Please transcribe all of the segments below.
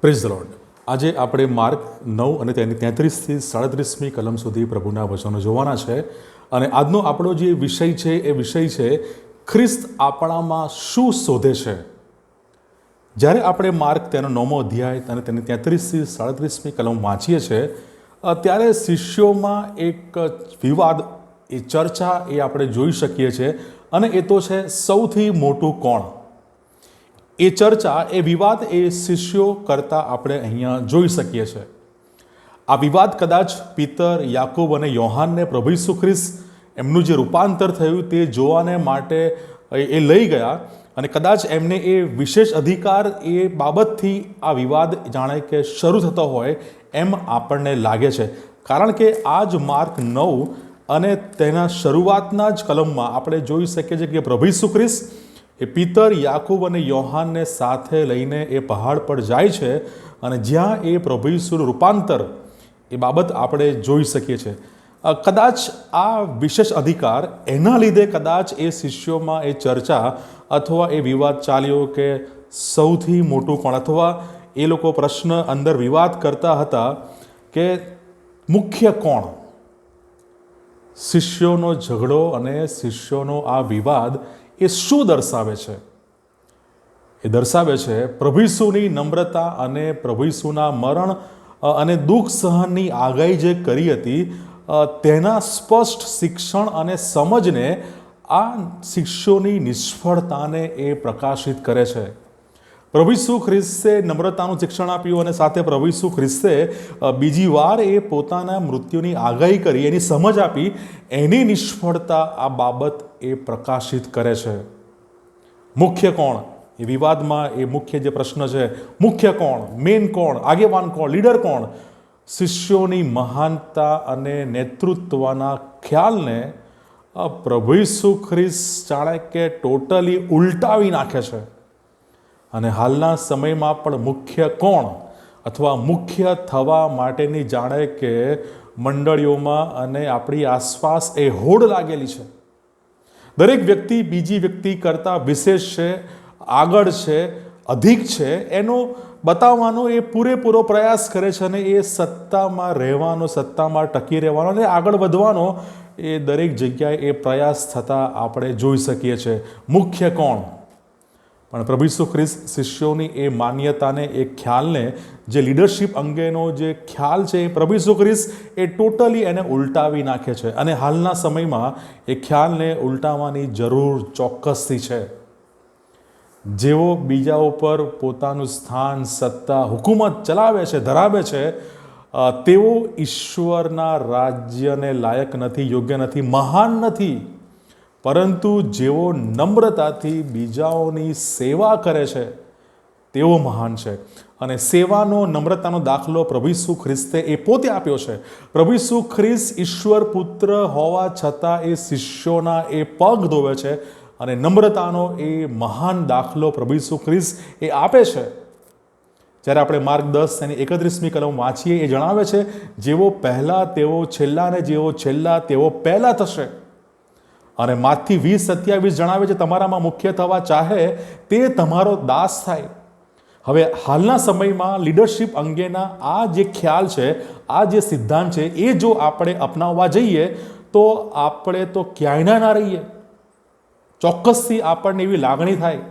Praise the lord. આજે આપણે mark 9 અને તેની 33થી 37મી કલમ સુધી પ્રભુના વચનો જોવાના છે. અને આજનો આપણો જે વિષય છે એ વિષય છે ખ્રિસ્ત આપણામાં શું શોધે છે. જ્યારે આપણે માર્ક તેનો 9મો અધ્યાય અને તેની 33થી 37મી કલમ વાંચીએ છીએ ત્યારે શિષ્યોમાં એક વિવાદ, એ ચર્ચા એ આપણે જોઈ શકીએ છીએ. અને એ તો છે સૌથી મોટું કોણ. એ ચર્ચા, એ વિવાદ એ શિષ્યો કરતાં આપણે અહીંયા જોઈ શકીએ છીએ. આ વિવાદ કદાચ પીતર, યાકૂબ અને યોહાનને પ્રભુ ઈસુ ખ્રિસ્ત એમનું જે રૂપાંતર થયું તે જોવાને માટે એ લઈ ગયા. અને કદાચ એમને એ વિશેષ અધિકાર એ બાબતથી આ વિવાદ જાણે કે શરૂ થતો હોય એમ આપણને લાગે છે. કારણ કે આ જ માર્ક 9 અને તેના શરૂઆતના જ કલમમાં આપણે જોઈ શકીએ છીએ કે પ્રભુ ઈસુ ખ્રિસ્ત એ પીતર, યાકૂબ અને યોહાનને સાથે લઈને એ પહાડ પર જાય છે. અને જ્યાં એ પ્રભુ ઈસુનું રૂપાંતર એ બાબત આપણે જોઈ શકીએ છીએ. કદાચ આ વિશેષ અધિકાર એના લીધે કદાચ એ શિષ્યોમાં એ ચર્ચા અથવા એ વિવાદ ચાલ્યો કે સૌથી મોટું કોણ, અથવા એ લોકો પ્રશ્ન અંદર વિવાદ કરતા હતા કે મુખ્ય કોણ. શિષ્યોનો ઝઘડો અને શિષ્યોનો આ વિવાદ એ શું દર્શાવે છે? એ દર્શાવે છે પ્રભુ ઈસુની નમ્રતા અને પ્રભુ ઈસુના મરણ અને દુઃખ સહનની આગાહી જે કરી હતી તેના સ્પષ્ટ શિક્ષણ અને સમજને આ શિષ્યોની નિષ્ફળતાને એ પ્રકાશિત કરે છે. પ્રભુ ઈસુ ખ્રિસ્તે નમ્રતાનું શિક્ષણ આપ્યું અને સાથે પ્રભુ ઈસુ ખ્રિસ્તે બીજી વાર એ પોતાના મૃત્યુની આગાહી કરી, એની સમજ આપી, એની નિષ્ફળતા આ બાબત એ પ્રકાશિત કરે છે. મુખ્ય કોણ એ વિવાદમાં, એ મુખ્ય જે પ્રશ્ન છે, મુખ્ય કોણ, મેન કોણ, આગેવાન કોણ, લીડર કોણ, શિષ્યોની મહાનતા અને નેતૃત્વના ખ્યાલને પ્રભુ ઈસુ ખ્રિસ્ત જાણે કે ટોટલી ઉલટાવી નાખે છે. અને હાલના સમયમાં પણ મુખ્ય કોણ અથવા મુખ્ય થવા માટેની જાણે કે મંડળીઓમાં અને આપણી આસપાસ એ હોડ લાગેલી છે. દરેક વ્યક્તિ બીજી વ્યક્તિ કરતાં વિશેષ છે, આગળ છે, અધિક છે, એનો બતાવવાનો એ પૂરેપૂરો પ્રયાસ કરે છે. અને એ સત્તામાં રહેવાનો, સત્તામાં ટકી રહેવાનો અને આગળ વધવાનો એ દરેક જગ્યાએ એ પ્રયાસ થતાં આપણે જોઈ શકીએ છીએ. મુખ્ય કોણ? પણ પ્રભુ ઈસુ ખ્રિસ્ત શિષ્યોની એ માન્યતાને, એ ખ્યાલને, જે લીડરશિપ અંગેનો જે ખ્યાલ છે એ પ્રભુ ઈસુ ખ્રિસ્ત એ ટોટલી એને ઉલટાવી નાખે છે. અને હાલના સમયમાં એ ખ્યાલને ઉલટાવવાની જરૂર ચોક્કસથી છે. જેઓ બીજા ઉપર પોતાનું સ્થાન, સત્તા, હુકુમત ચલાવે છે, ધરાવે છે, તેઓ ઈશ્વરના રાજ્યને લાયક નથી, યોગ્ય નથી, મહાન નથી. પરંતુ જેઓ નમ્રતાથી બીજાઓની સેવા કરે છે તેઓ મહાન છે. અને સેવાનો, નમ્રતાનો દાખલો પ્રભુ ઈસુ ખ્રિસ્તે એ પોતે આપ્યો છે. પ્રભુ ઈસુ ખ્રિસ્ત ઈશ્વર પુત્ર હોવા છતાં એ શિષ્યોના એ પગ ધોવે છે. અને નમ્રતાનો એ મહાન દાખલો પ્રભુ ઈસુ ખ્રિસ્ત એ આપે છે. જ્યારે આપણે માર્ક 10 એની 31મી કલમ વાંચીએ, એ જણાવે છે જેવો પહેલાં તેઓ છેલ્લા, ને જેવો છેલ્લા તેઓ પહેલાં થશે. અને માથી 20:27 જણાવે છે તમારામાં મુખ્ય થવા ચાહે તે તમારો દાસ થાય. હવે હાલના સમયમાં લીડરશિપ અંગેના આ જે ખ્યાલ છે, આ જે સિદ્ધાંત છે, એ જો આપણે અપનાવવા જઈએ તો આપણે તો ક્યાંયના ના રહીએ. ચોક્કસથી આપણને એવી લાગણી થાય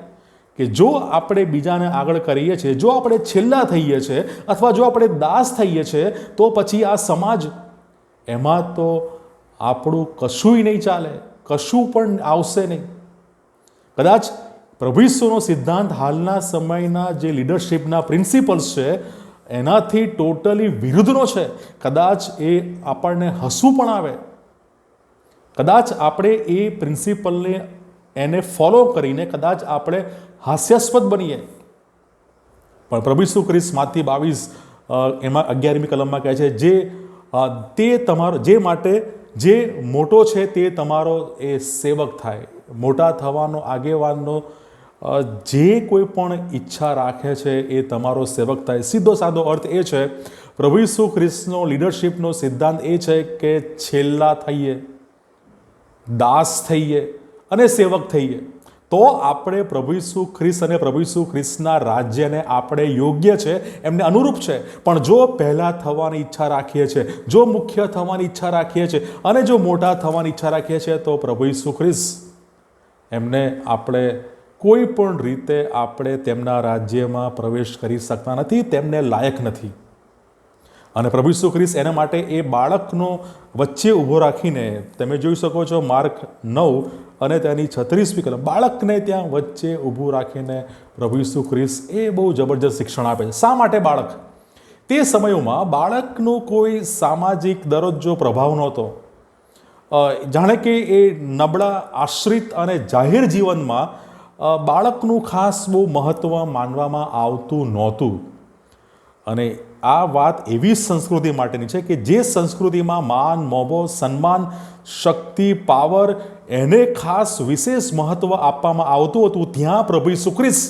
કે જો આપણે બીજાને આગળ કરીએ છીએ, જો આપણે છેલ્લા થઈએ છીએ અથવા જો આપણે દાસ થઈએ છીએ, તો પછી આ સમાજ, એમાં તો આપણું કશુંય નહીં ચાલે, કશું પણ આવશે નહીં. કદાચ પ્રભુ ઈસુનો સિદ્ધાંત હાલના સમયના જે લીડરશિપના પ્રિન્સિપલ્સ છે એનાથી ટોટલી વિરુદ્ધનો છે. કદાચ એ આપણને હસવું પણ આવે. કદાચ આપણે એ પ્રિન્સિપલને, એને ફોલો કરીને કદાચ આપણે હાસ્યાસ્પદ બનીએ. પણ પ્રભુ ઈસુ ખ્રિસ્ત માથી 22 એમાં 11મી કલમમાં કહે છે તે તમારો, જે માટે જે મોટો છે તે તમારો એ સેવક થાય. મોટા થવાનો, આગેવાનનો જે કોઈ પણ ઈચ્છા રાખે છે એ તમારો સેવક થાય. સીધો સાદો અર્થ એ છે, પ્રભુ ઈસુ ખ્રિસ્તનો લીડરશિપનો સિદ્ધાંત એ છે કે છેલ્લા થઈએ, દાસ થઈએ અને સેવક થઈએ, તો આપણે પ્રભુ ઈસુ ખ્રિસ્ત અને પ્રભુ ઈસુ ખ્રિસ્તના રાજ્યને આપણે યોગ્ય છે, એમને અનુરૂપ છે. પણ જો પહેલાં થવાની ઈચ્છા રાખીએ છીએ, જો મુખ્ય થવાની ઈચ્છા રાખીએ છીએ અને જો મોટા થવાની ઈચ્છા રાખીએ છીએ, તો પ્રભુ ઈસુ ખ્રિસ્ત એમને આપણે કોઈ પણ રીતે આપણે તેમના રાજ્યમાં પ્રવેશ કરી શકતા નથી, તેમને લાયક નથી. અને પ્રભુ ઈસુ ખ્રિસ્ત એના માટે એ બાળકનો વચ્ચે ઊભો રાખીને, તમે જોઈ શકો છો માર્ક 9 અને તેની 36મી કલમ, બાળકને ત્યાં વચ્ચે ઊભું રાખીને પ્રભુ ઈસુ ખ્રિસ્ત એ બહુ જબરજસ્ત શિક્ષણ આપે છે. શા માટે બાળક? તે સમયોમાં બાળકનો કોઈ સામાજિક દરજ્જો પ્રભાવ નહોતો. જાણે કે એ નબળા, આશ્રિત અને જાહેર જીવનમાં બાળકનું ખાસ બહુ મહત્ત્વ માનવામાં આવતું નહોતું. અને આ વાત એવી સંસ્કૃતિ માટેની છે કે જે સંસ્કૃતિમાં માન, મોભો, સન્માન, શક્તિ, પાવર એને ખાસ વિશેષ મહત્ત્વ આપવામાં આવતું હતું. ત્યાં પ્રભુ ઈસુ ખ્રિસ્ત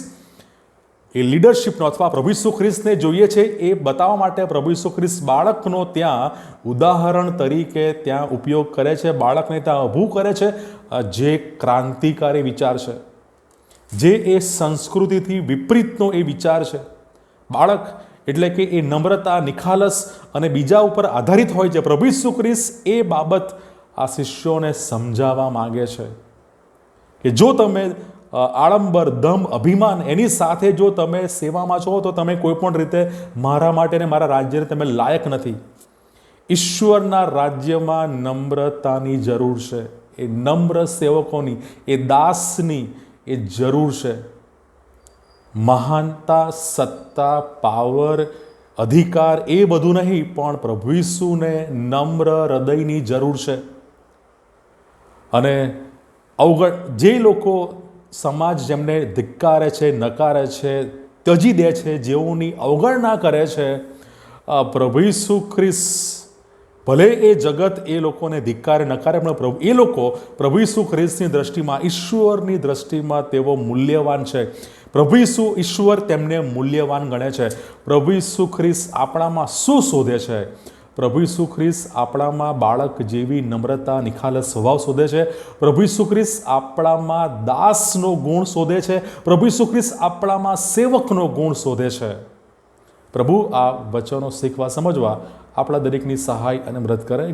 એ લીડરશિપનો અથવા પ્રભુ ઈસુ ખ્રિસ્તને જોઈએ છે એ બતાવવા માટે પ્રભુ ઈસુ ખ્રિસ્ત બાળકનો ત્યાં ઉદાહરણ તરીકે ત્યાં ઉપયોગ કરે છે, બાળકને ત્યાં ઊભું કરે છે, જે ક્રાંતિકારી વિચાર છે, જે એ સંસ્કૃતિથી વિપરીતનો એ વિચાર છે. બાળક એટલે કે એ નમ્રતા, નિખાલસ અને બીજા ઉપર આધારિત હોય છે. પ્રભુ ઈસુ ખ્રિસ્ત એ બાબત આ શિષ્યોને સમજાવવા માંગે છે કે જો તમે આડંબર, દમ, અભિમાન એની સાથે જો તમે સેવામાં છો, તો તમે કોઈ પણ રીતે મારા માટે ને મારા રાજ્યને તમે લાયક નથી. ઈશ્વરના રાજ્યમાં નમ્રતાની જરૂર છે, એ નમ્ર સેવકોની, એ દાસની એ જરૂર છે. મહાનતા, સત્તા, પાવર, અધિકાર એ બધું નહીં, પણ પ્રભુ ઈસુને નમ્ર હૃદયની જરૂર છે. અને જે લોકો સમાજ જેમને ધિક્કારે છે, નકારે છે, ત્યજી દે છે, જેઓની અવગણના કરે છે, પ્રભુ ઈસુ ખ્રિસ્ત ભલે એ જગત એ લોકોને ધિક્કારે, નકારે, પણ એ લોકો પ્રભુ ઈસુ ખ્રિસ્તની દ્રષ્ટિમાં, ઈશ્વરની દ્રષ્ટિમાં તેઓ મૂલ્યવાન છે. પ્રભુ ઈસુ, ઈશ્વર તેમને મૂલ્યવાન ગણે છે. પ્રભુ ઈસુ ખ્રિસ્ત આપણામાં શું શોધે છે? પ્રભુ ઈસુ ખ્રિસ્ત આપણામાં બાળક જેવી નમ્રતા, નિખાલસ સ્વભાવ શોધે છે. પ્રભુ ઈસુ ખ્રિસ્ત આપણામાં દાસનો ગુણ શોધે છે. પ્રભુ ઈસુ ખ્રિસ્ત આપણામાં સેવકનો ગુણ શોધે છે. પ્રભુ આ વચનો શીખવા, સમજવા આપણા દરેકની સહાય અને મદદ કરે.